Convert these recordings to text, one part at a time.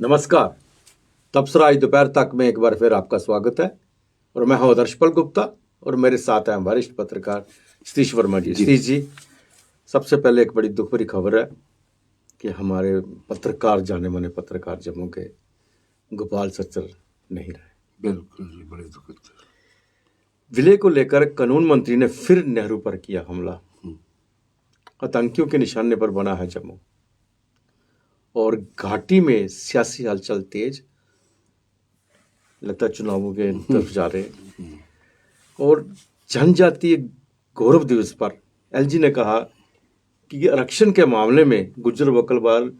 नमस्कार। तबसरा आज दोपहर तक में एक बार फिर आपका स्वागत है और मैं हूं दर्शपल गुप्ता और मेरे साथ हैं वरिष्ठ पत्रकार सतीश वर्मा जी। सतीश जी, सबसे पहले एक बड़ी दुख भरी खबर है कि हमारे पत्रकार, जाने माने पत्रकार जम्मू के गोपाल सच्चर नहीं रहे। बिल्कुल जी, बड़े दुखद। विलय को लेकर कानून मंत्री ने फिर नेहरू पर किया हमला। आतंकियों के निशाने पर बना है जम्मू और घाटी में सियासी हलचल तेज, लगता है चुनावों के तरफ जा रहे हैं। और जनजातीय गौरव दिवस पर एलजी ने कहा कि आरक्षण के मामले में गुज्जर बकलवाल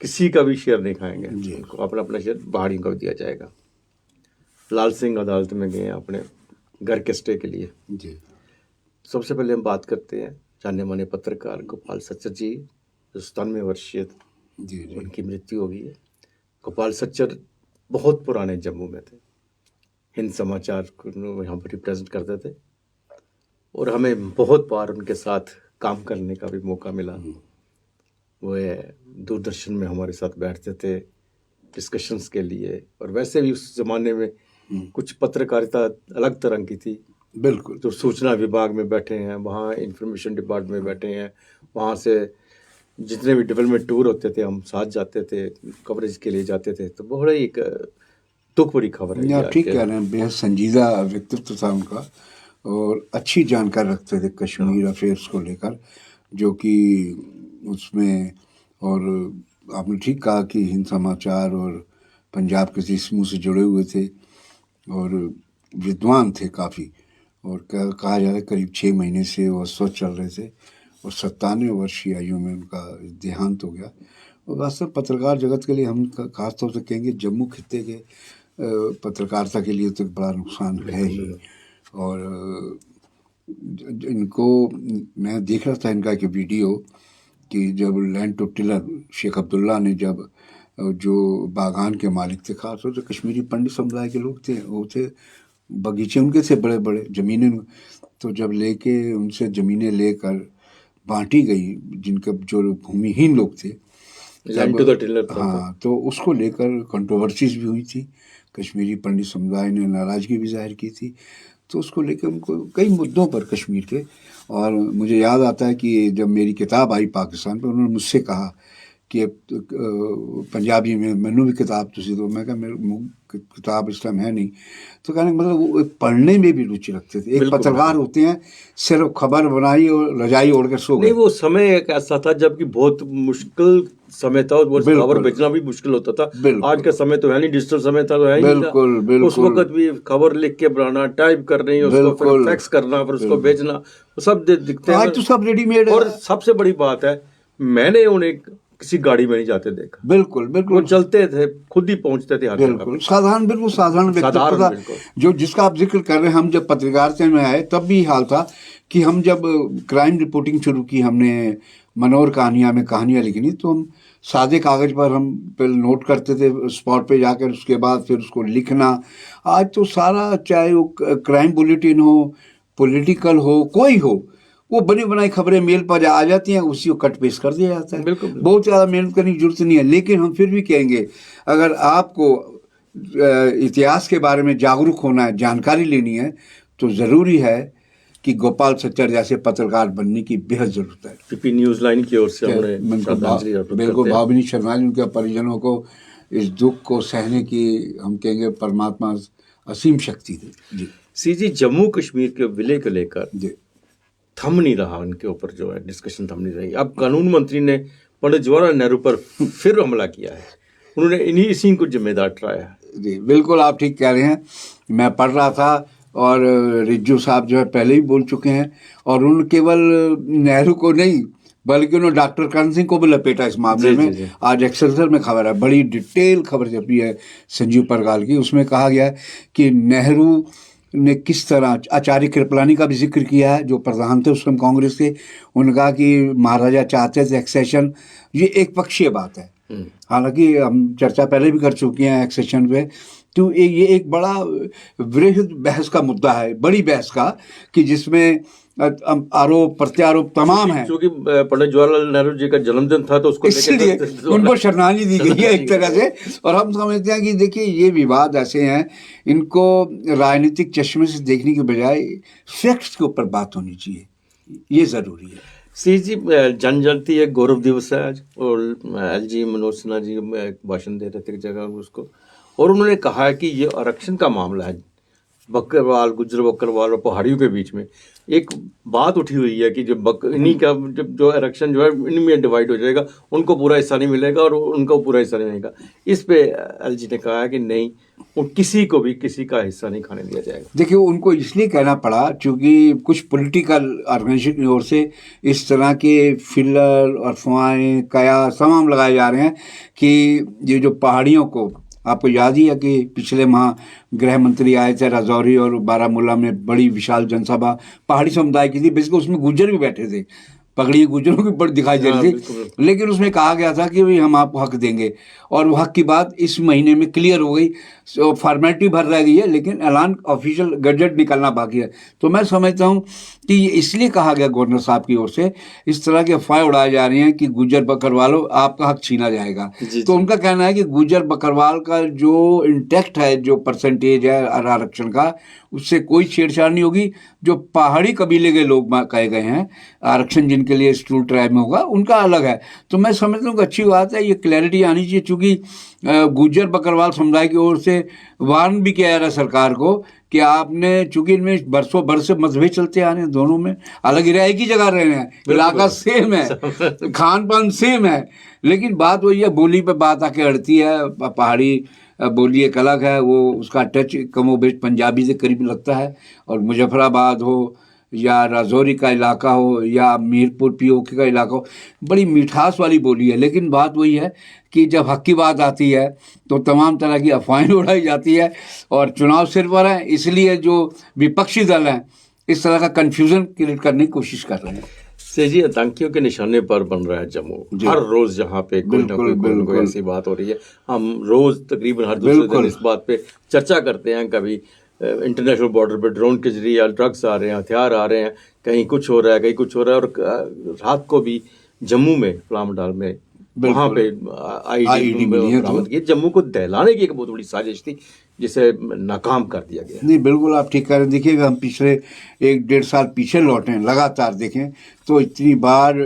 किसी का भी शेयर नहीं खाएंगे, उनको अपना अपना शेयर बाहरियों को दिया जाएगा। लाल सिंह अदालत में गए अपने घर के स्टे के लिए जी। सबसे पहले हम बात करते हैं जाने माने पत्रकार गोपाल सच्चर जी, जो 97 वर्षीय जी, उनकी मृत्यु हो गई है। गोपाल सच्चर बहुत पुराने जम्मू में थे, हिंद समाचार को यहाँ पर रिप्रेजेंट करते थे और हमें बहुत बार उनके साथ काम करने का भी मौका मिला। वो दूरदर्शन में हमारे साथ बैठते थे डिस्कशंस के लिए, और वैसे भी उस ज़माने में कुछ पत्रकारिता अलग तरह की थी। बिल्कुल। तो सूचना विभाग में बैठे हैं, वहाँ इंफॉर्मेशन डिपार्टमेंट में बैठे हैं, वहाँ से जितने भी डेवलपमेंट टूर होते थे हम साथ जाते थे, कवरेज के लिए जाते थे। तो बहुत एक दुख भरी खबर है। ठीक कह रहे हैं, बेहद संजीदा व्यक्तित्व था उनका और अच्छी जानकारी रखते थे कश्मीर अफेयर्स को लेकर, जो कि उसमें, और आपने ठीक कहा कि हिंद समाचार और पंजाब के समूह से जुड़े हुए थे और विद्वान थे काफ़ी, और कहा जाए करीब 6 महीने से वो स्वस्थ चल रहे थे और 97 वर्षीय आयु में उनका देहांत हो गया। और वास्तव पत्रकार जगत के लिए हम खासतौर से कहेंगे जम्मू खित्ते के पत्रकारिता के लिए तो बड़ा नुकसान है ही। और इनको मैं देख रहा था इनका एक वीडियो कि जब land to tiller Sheikh Abdullah ने, जब जो बागान के मालिक थे, खासतौर से कश्मीरी पंडित समुदाय के लोग थे, वो थे, बगीचे उनके थे बड़े बड़े, ज़मीनें, तो जब लेके उनसे ज़मीनें लेकर बांटी गई जिनके जो भूमिहीन लोग थे, तो उसको लेकर कंट्रोवर्सीज भी हुई थी, कश्मीरी पंडित समुदाय ने नाराज़गी भी जाहिर की थी। तो उसको लेकर उनको कई मुद्दों पर कश्मीर के, और मुझे याद आता है कि जब मेरी किताब आई पाकिस्तान पर, उन्होंने मुझसे कहा कि पंजाबी में मैनू भी किताब तुसी दो। मैं कहा मेरे किताब इस टाइम है नहीं। तो कहने का मतलब वो पढ़ने में भी रुचि रखते थे। एक पत्रकार होते हैं, सिर्फ खबर बनाई और रजाई ओढ़ कर सो गए। नहीं, वो समय एक ऐसा था जबकि बहुत मुश्किल समय था और खबर भेजना भी मुश्किल होता था। आज का समय तो है नहीं, डिजिटल समय था तो है नहीं। बिल्कुल। उस वक्त भी खबर लिख के बनाना, टाइप करनी, उसको फिर फैक्स करना, फिर उसको भेजना, वो सब दिखते हैं। आज तो सब रेडीमेड है। और सबसे बड़ी बात है, मैंने उन्हें किसी गाड़ी में नहीं जाते देखा। बिल्कुल। वो चलते थे, खुद ही पहुंचते थे हर जगह। बिल्कुल साधारण व्यक्तित्व था, जो जिसका आप जिक्र कर रहे हैं। हम जब पत्रकारिता में आए तब भी हाल था कि हम जब क्राइम रिपोर्टिंग शुरू की, हमने मनोर कहानियाँ में कहानियाँ लिखनी, तो हम सादे कागज़ पर हम पहले नोट करते थे स्पॉट पे जाकर, उसके बाद फिर उसको लिखना। आज तो सारा, चाहे वो क्राइम बुलेटिन हो, पॉलिटिकल हो, कोई हो, वो बनी बनाई खबरें मेल पर आ जाती हैं, उसी को कट पेस्ट कर दिया जाता है। बहुत ज़्यादा मेहनत करने की जरूरत नहीं है। लेकिन हम फिर भी कहेंगे, अगर आपको इतिहास के बारे में जागरूक होना है, जानकारी लेनी है, तो ज़रूरी है कि गोपाल सच्चर जैसे पत्रकार बनने की बेहद ज़रूरत है। पीपी न्यूज़ लाइन की ओर से बिल्कुल भावनी श्रद्धांजलि उनके परिजनों को, इस दुख को सहने की हम कहेंगे परमात्मा असीम शक्ति दे। जी सी जी, जम्मू कश्मीर के विलय को लेकर थम नहीं रहा, उनके ऊपर जो है डिस्कशन थम नहीं रही। अब कानून मंत्री ने पंडित जवाहरलाल नेहरू पर फिर हमला किया है, उन्होंने इसी को जिम्मेदार ठहराया है। जी बिल्कुल, आप ठीक कह रहे हैं। मैं पढ़ रहा था और रिज्जू साहब जो है पहले ही बोल चुके हैं, और उन्होंने केवल नेहरू को नहीं बल्कि उन्होंने डॉक्टर करण सिंह को भी लपेटा इस मामले में। आज एक्सेलसियर में खबर है, बड़ी डिटेल खबर छपी है संजीव परगाल की। उसमें कहा गया है कि नेहरू ने किस तरह, आचार्य कृपलानी का भी जिक्र किया है जो प्रधान थे उस समय कांग्रेस के। उन्होंने कहा कि महाराजा चाहते थे एक्सेशन, ये एक पक्षीय बात है। हालांकि हम चर्चा पहले भी कर चुके हैं एक्सेशन पे। तो ये एक बड़ा वृहद बहस का मुद्दा है, बड़ी बहस का, कि जिसमें आरोप प्रत्यारोप तमाम है। क्योंकि पंडित जवाहरलाल नेहरू जी का जन्मदिन था तो उसको इसलिए उनको श्रद्धांजलि दी गई है एक तरह से। और हम समझते हैं कि देखिए ये विवाद ऐसे हैं, इनको राजनीतिक चश्मे से देखने के बजाय फैक्ट्स के ऊपर बात होनी चाहिए, ये जरूरी है। सी जी, जनजाति एक गौरव दिवस है आज, और एलजी मनोज सिन्हा जी एक भाषण दे रहे थे एक जगह उसको, और उन्होंने कहा है कि ये आरक्षण का मामला है, बकरवाल, गुज्जर बकरवाल और पहाड़ियों के बीच में एक बात उठी हुई है कि जब इन्हीं का जब जो आरक्षण जो है इनमें डिवाइड हो जाएगा, उनको पूरा हिस्सा नहीं मिलेगा और उनको पूरा हिस्सा नहीं मिलेगा। इस पे एलजी ने कहा है कि नहीं, किसी को भी किसी का हिस्सा नहीं खाने दिया जाएगा। देखिए उनको इसलिए कहना पड़ा क्योंकि कुछ पॉलिटिकल ऑर्गेनाइजेशन की ओर से इस तरह के फिलर और अफवाहें कयास तमाम लगाए जा रहे हैं कि ये जो पहाड़ियों को, आपको याद ही है कि पिछले माह गृह मंत्री आए थे राजौरी और बारामूला में, बड़ी विशाल जनसभा पहाड़ी समुदाय की थी, बेसिकली उसमें गुज्जर भी बैठे थे, पगड़ी गुज्जरों की ऊपर दिखाई दे रही थी, लेकिन उसमें कहा गया था कि भाई हम आपको हक देंगे, और वो हक की बात इस महीने में क्लियर हो गई, फॉर्मेलिटी भर रह गई है, लेकिन ऐलान ऑफिशियल गजट निकलना बाकी है। तो मैं समझता हूँ कि ये इसलिए कहा गया गवर्नर साहब की ओर से, इस तरह के अफवाहें उड़ाई जा रही हैं कि गुज्जर बकरवालों आपका हक छीना जाएगा। तो उनका कहना है कि गुज्जर बकरवाल का जो इंटैक्ट है, जो परसेंटेज है आरक्षण का, उससे कोई छेड़छाड़ नहीं होगी। जो पहाड़ी कबीले के लोग कहे गए हैं आरक्षण जिनके लिए शेड्यूल ट्राइब में होगा, उनका अलग है। तो मैं समझता हूँ कि अच्छी बात है, ये क्लैरिटी आनी चाहिए, चूंकि गुज्जर बकरवाल समुदाय की ओर से वार्न भी किया जा रहा है सरकार को कि आपने, चूंकि इनमें बरसों बरस से मतभेद चलते आ रहे हैं, दोनों में अलग ही एक ही जगह रह रहे हैं, इलाका सेम है, खान पान सेम है, लेकिन बात वही है, बोली पे बात आके अड़ती है। पहाड़ी बोली एक अलग है, वो उसका टच कमोबेश पंजाबी से करीब लगता है, और मुजफ्फराबाद हो या राजौरी का इलाका हो या मीरपुर पीओके का इलाका हो, बड़ी मिठास वाली बोली है। लेकिन बात वही है कि जब हक की बात आती है तो तमाम तरह की अफवाहें उड़ाई जाती है, और चुनाव सिर पर है, इसलिए जो विपक्षी दल हैं इस तरह का कन्फ्यूजन क्रिएट करने की कोशिश कर रहे हैं। से जी, आतंकियों के निशाने पर बन रहा है जम्मू, हर रोज जहाँ पे कोई ना कोई ऐसी बात हो रही है। हम रोज तकरीबन हर दूसरे दिन इस बात पे चर्चा करते हैं, कभी इंटरनेशनल बॉर्डर पे ड्रोन के जरिए ड्रग्स आ रहे हैं, हथियार आ रहे हैं, कहीं कुछ हो रहा है, कहीं कुछ हो रहा है। और रात को भी जम्मू में प्लामडाल में वहाँ पे आईडी बरामद की। जम्मू को दहलाने की एक बहुत बड़ी साजिश थी, जिसे नाकाम कर दिया गया। नहीं, बिल्कुल आप ठीक कह रहे हैं। देखिएगा, हम पिछले 1-1.5 साल पीछे लौटे हैं, लगातार देखें तो इतनी बार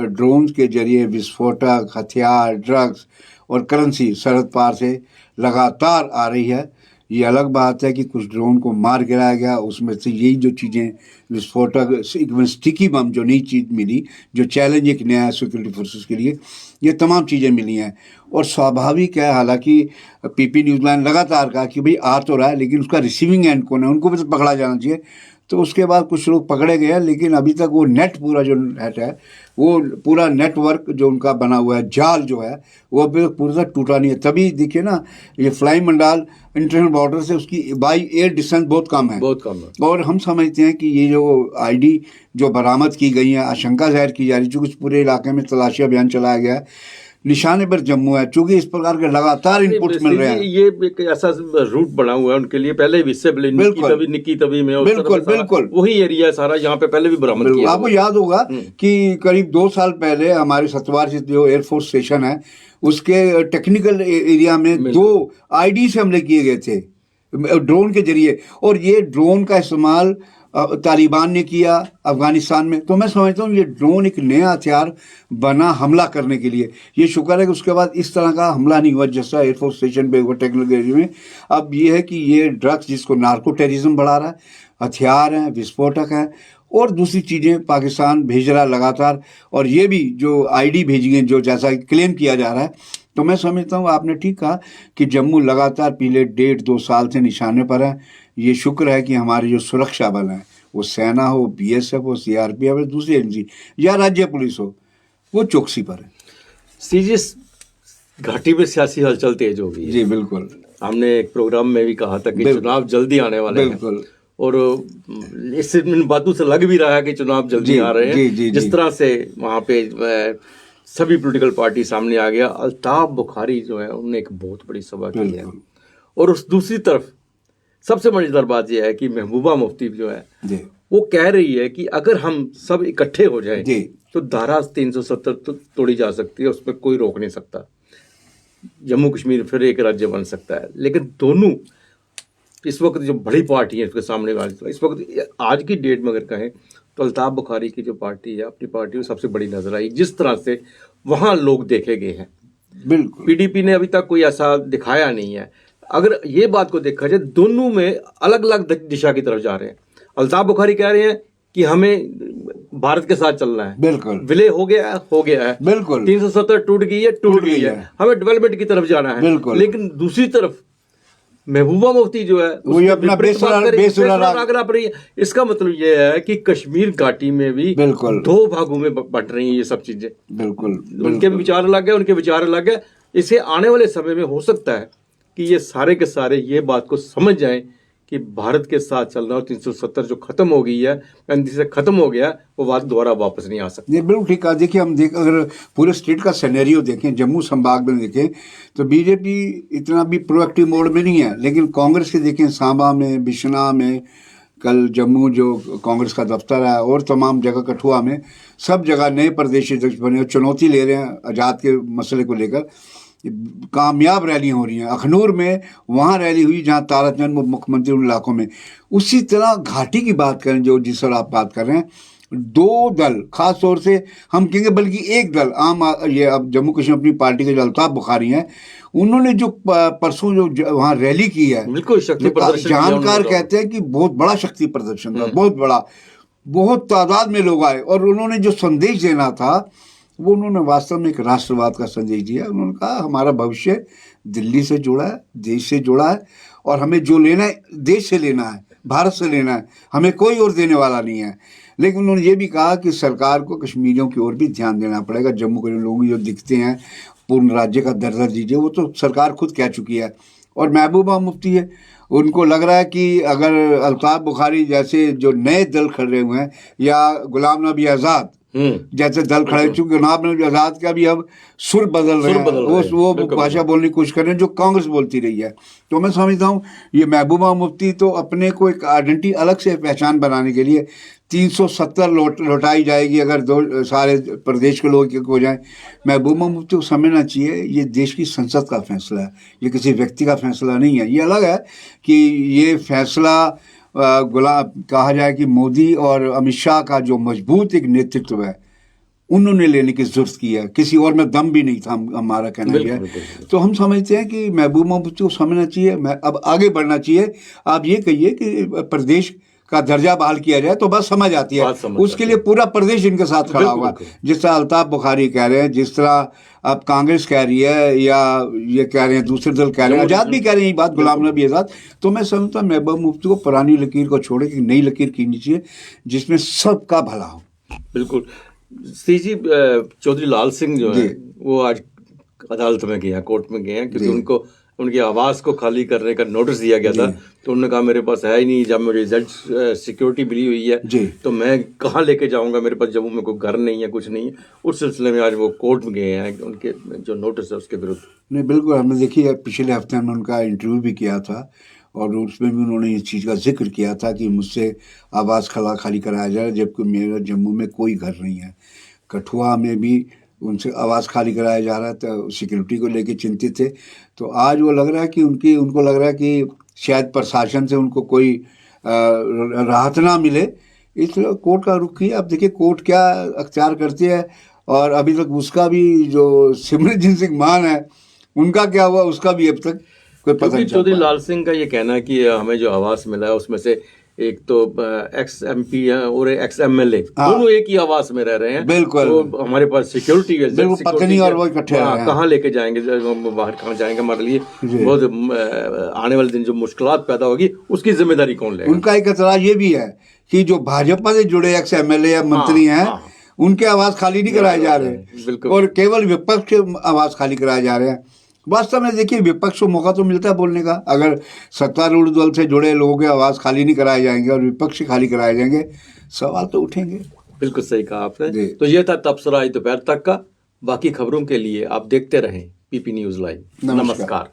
ड्रोन के जरिए विस्फोटक, हथियार, ड्रग्स और करेंसी सरहद पार से लगातार आ रही है। ये अलग बात है कि कुछ ड्रोन को मार गिराया गया, उसमें से यही जो चीज़ें विस्फोटक, स्टिकी बम जो नई चीज़ मिली, जो चैलेंज एक नया है सिक्योरिटी फोर्सेस के लिए, ये तमाम चीज़ें मिली हैं। और स्वाभाविक है, हालांकि पीपी न्यूज़लैंड लगातार कहा कि भाई आ तो रहा है, लेकिन उसका रिसीविंग एंड कौन है, उनको भी तो पकड़ा जाना चाहिए। तो उसके बाद कुछ लोग पकड़े गए हैं, लेकिन अभी तक वो नेट पूरा जो नेट है, वो पूरा नेटवर्क जो उनका बना हुआ है, जाल जो है, वो अभी तक पूरा टूटा नहीं है। तभी देखिए ना, ये फ्लाइंग मंडाल इंटरनेशनल बॉर्डर से उसकी बाई एयर डिस्टेंस बहुत कम है, बहुत कम है। और हम समझते हैं कि ये जो आईडी जो बरामद की गई है, आशंका जाहिर की जा रही है, चूँकि पूरे इलाके में तलाशी अभियान चलाया गया है, निशाने पर जम्मू है, चूंकि इस प्रकार के लगातार इनपुट मिल रहे हैं। ये एक ऐसा रूट बना हुआ है उनके लिए, पहले भी इससे पहले निक्की तभी में बिल्कुल वही एरिया है सारा, यहाँ पे पहले भी बरामद किया। आपको याद होगा कि करीब 2 साल पहले हमारे सतवार से जो एयरफोर्स स्टेशन है, उसके टेक्निकल एरिया में 2 आईडी से हमले किए गए थे ड्रोन के जरिए, और ये ड्रोन का इस्तेमाल तालिबान ने किया अफगानिस्तान में। तो मैं समझता हूँ ये ड्रोन एक नया हथियार बना हमला करने के लिए। ये शुक्र है कि उसके बाद इस तरह का हमला नहीं हुआ जैसा एयरफोर्स स्टेशन पे हुआ टेक्निकल एरिया में। अब ये है कि ये ड्रग्स जिसको नार्को टेररिज्म बढ़ा रहा है, हथियार हैं, विस्फोटक हैं और दूसरी चीज़ें पाकिस्तान भेज रहा है लगातार, और ये भी जो आईडी भेजी गई जो जैसा क्लेम किया जा रहा है। तो मैं समझता हूँ आपने ठीक कहा कि जम्मू लगातार पिछले 1.5-2 साल से निशाने पर है। ये शुक्र है कि हमारे जो सुरक्षा बल हैं, वो सेना हो, बीएसएफ हो, सीआरपीएफ हो, दूसरी एजेंसी या राज्य पुलिस हो, वो चौकसी पर है। सीजीएस घाटी में सियासी हलचल तेज हो गई है। जी बिल्कुल, हमने एक प्रोग्राम में भी कहा था कि चुनाव जल्दी आने वाले हैं। बिल्कुल, और इससे इन बातों से लग भी रहा है कि चुनाव जल्दी आ रहे हैं। जिस तरह से वहाँ पे सभी पॉलिटिकल पार्टी सामने आ गया। अल्ताफ बुखारी जो है, उन्होंने एक बहुत बड़ी सभा की है, और उस दूसरी तरफ सबसे मजेदार बात यह है कि महबूबा मुफ्ती जो है, वो कह रही है कि अगर हम सब इकट्ठे हो जाएं जी। तो धारा 370 तो तोड़ी जा सकती है, उस पर कोई रोक नहीं सकता, जम्मू कश्मीर फिर एक राज्य बन सकता है। लेकिन दोनों इस वक्त जो बड़ी पार्टी है इसके सामने वाली, इस वक्त आज की डेट में अगर कहें तो अल्ताफ बुखारी की जो पार्टी है, अपनी पार्टी को सबसे बड़ी नजर आई, जिस तरह से वहाँ लोग देखे गए हैं। बिल्कुल। पीडीपी ने अभी तक कोई ऐसा दिखाया नहीं है। अगर ये बात को देखा जाए, दोनों में अलग अलग दिशा की तरफ जा रहे हैं। अल्ताफ बुखारी कह रहे हैं कि हमें भारत के साथ चलना है, बिल्कुल। विलय हो गया है, बिल्कुल। 370 टूट गई है, हमें डेवलपमेंट की तरफ जाना है। बिल्कुल। लेकिन दूसरी तरफ महबूबा मुफ्ती जो है वो ये अपना बेसुरा राग रहा रही है। इसका मतलब ये है कि कश्मीर घाटी में भी बिल्कुल 2 भागों में बंट रही हैं ये सब चीजें। बिल्कुल। उनके विचार अलग है, उनके विचार अलग है। इसे आने वाले समय में हो सकता है कि ये सारे के सारे ये बात को समझ जाएं कि भारत के साथ चलना, और 370 जो खत्म हो गई है, से खत्म हो गया, वो बात दोबारा वापस नहीं आ सकती। ये बिल्कुल ठीक कहा। देखिए हम अगर पूरे स्टेट का सिनेरियो देखें, जम्मू संभाग में देखें तो बीजेपी इतना भी प्रोएक्टिव मोड में नहीं है, लेकिन कांग्रेस के देखें सांबा में, बिश्ना में, कल जम्मू जो कांग्रेस का दफ्तर है, और तमाम जगह कठुआ में, सब जगह नए प्रदेश अध्यक्ष बने, चुनौती ले रहे हैं आज़ाद के मसले को लेकर। कामयाब रैलियां हो रही हैं। अखनूर में वहाँ रैली हुई जहाँ तारा चंद मुख्यमंत्री उन इलाकों में। उसी तरह घाटी की बात करें जो जिस पर आप बात कर रहे हैं, 2 दल खास तौर से हम कहेंगे, बल्कि एक दल ये अब जम्मू कश्मीर अपनी पार्टी के जो अल्ताफ बुखारी हैं, उन्होंने जो परसों जो वहाँ रैली की है, बिल्कुल शक्ति प्रदर्शन, जानकार कहते हैं कि बहुत बड़ा शक्ति प्रदर्शन था, बहुत बड़ा, बहुत तादाद में लोग आए, और उन्होंने जो संदेश देना था वो उन्होंने वास्तव में एक राष्ट्रवाद का संदेश दिया। उन्होंने कहा हमारा भविष्य दिल्ली से जुड़ा है, देश से जुड़ा है, और हमें जो लेना है देश से लेना है, भारत से लेना है, हमें कोई और देने वाला नहीं है। लेकिन उन्होंने ये भी कहा कि सरकार को कश्मीरियों की ओर भी ध्यान देना पड़ेगा। जम्मू कश्मीर लोग जो दिखते हैं पूर्ण राज्य का दर्जा दीजिए, वो तो सरकार खुद कह चुकी है। और महबूबा मुफ्ती है, उनको लग रहा है कि अगर अल्ताफ बुखारी जैसे जो नए दल खड़े हुए हैं, या गुलाम नबी आज़ाद जैसे दल खड़े, चूंकि गुलाम नबी आज़ाद का भी अब सुर बदल रहे हैं, वो भाषा बोलने की कोशिश कर रहे हैं जो कांग्रेस बोलती रही है। तो मैं समझता हूँ ये महबूबा मुफ्ती तो अपने को एक आइडेंटिटी अलग से पहचान बनाने के लिए 370 लौटाई जाएगी अगर सारे प्रदेश के लोग हो जाएं। महबूबा मुफ्ती को समझना चाहिए ये देश की संसद का फैसला है, ये किसी व्यक्ति का फैसला नहीं है। ये अलग है कि ये फैसला कहा जाए कि मोदी और अमित शाह का जो मजबूत एक नेतृत्व है उन्होंने लेने की जरूरत की है, किसी और में दम भी नहीं था, हमारा कहना यह है। तो हम समझते हैं कि महबूबा मुफ्ती को समझना चाहिए, अब आगे बढ़ना चाहिए। आप ये कहिए कि प्रदेश का दर्जा बहाल किया जाए तो बस समझ आती है, उसके लिए पूरा प्रदेश इनके साथ खड़ा होगा। जिस तरह अल्ताफ बुखारी कह रहे हैं, जिस तरह अब कांग्रेस कह रही है, या ये कह रहे हैं दूसरे दल कह रहे हैं, आज़ाद भी कह रहे हैं ये बात, गुलाम नबी आज़ाद। तो मैं समझता हूँ महबूबा मुफ्ती को पुरानी लकीर को छोड़े कि नई लकीर खींचनी चाहिए जिसमें सबका भला हो। बिल्कुल। सीजी चौधरी लाल सिंह जो है वो आज अदालत में गए हैं, कोर्ट में गए हैं, क्योंकि उनको उनकी आवास को खाली करने का नोटिस दिया गया था। तो उन्होंने कहा मेरे पास है ही नहीं, जब मुझे जेड सिक्योरिटी मिली हुई है तो मैं कहाँ लेके जाऊंगा, मेरे पास जम्मू में कोई घर नहीं है, कुछ नहीं है। उस सिलसिले में आज वो कोर्ट में गए हैं, उनके जो नोटिस है उसके विरुद्ध। नहीं बिल्कुल, हमने देखी है, पिछले हफ्ते हमने उनका इंटरव्यू भी किया था और उसमें भी उन्होंने इस चीज़ का जिक्र किया था कि मुझसे आवास खाली कराया जाए, जबकि मेरा जम्मू में कोई घर नहीं है। कठुआ में भी उनसे आवास खाली कराया जा रहा है, तो सिक्योरिटी को लेके चिंतित थे। तो आज वो लग रहा है कि उनको लग रहा है कि शायद प्रशासन से उनको कोई राहत ना मिले, इसलिए कोर्ट का रुख किया। अब देखिए कोर्ट क्या अख्तियार करती है, और अभी तक उसका भी जो सिमरनजीत सिंह मान है उनका क्या हुआ उसका भी अब तक कोई पता नहीं। चौधरी लाल सिंह का ये कहना है कि हमें जो आवास मिला है उसमें से एक तो एक्स MP है और एक्स MLA, दोनों एक ही आवास में रह रहे हैं। बिल्कुल। तो हमारे पास सिक्योरिटी है, पत्नी और वो इकट्ठे कहाँ लेके जाएंगे, बाहर कहाँ जाएंगे, हमारे लिए बहुत आने वाले दिन जो मुश्किलात पैदा होगी उसकी जिम्मेदारी कौन लेगा। उनका एक एतराज ये भी है कि जो भाजपा से जुड़े एक्स MLA या मंत्री हैं उनके आवास खाली नहीं कराए जा रहे, और केवल विपक्ष के आवास खाली कराए जा रहे हैं। वास्तव में देखिए विपक्ष को मौका तो मिलता है बोलने का, अगर सत्तारूढ़ दल से जुड़े लोगों के आवास खाली नहीं कराए जाएंगे और विपक्ष से खाली कराए जाएंगे, सवाल तो उठेंगे। बिल्कुल सही कहा आपने। तो ये था तबसरा दोपहर तक का। बाकी खबरों के लिए आप देखते रहें PP न्यूज़ लाइव। नमस्कार।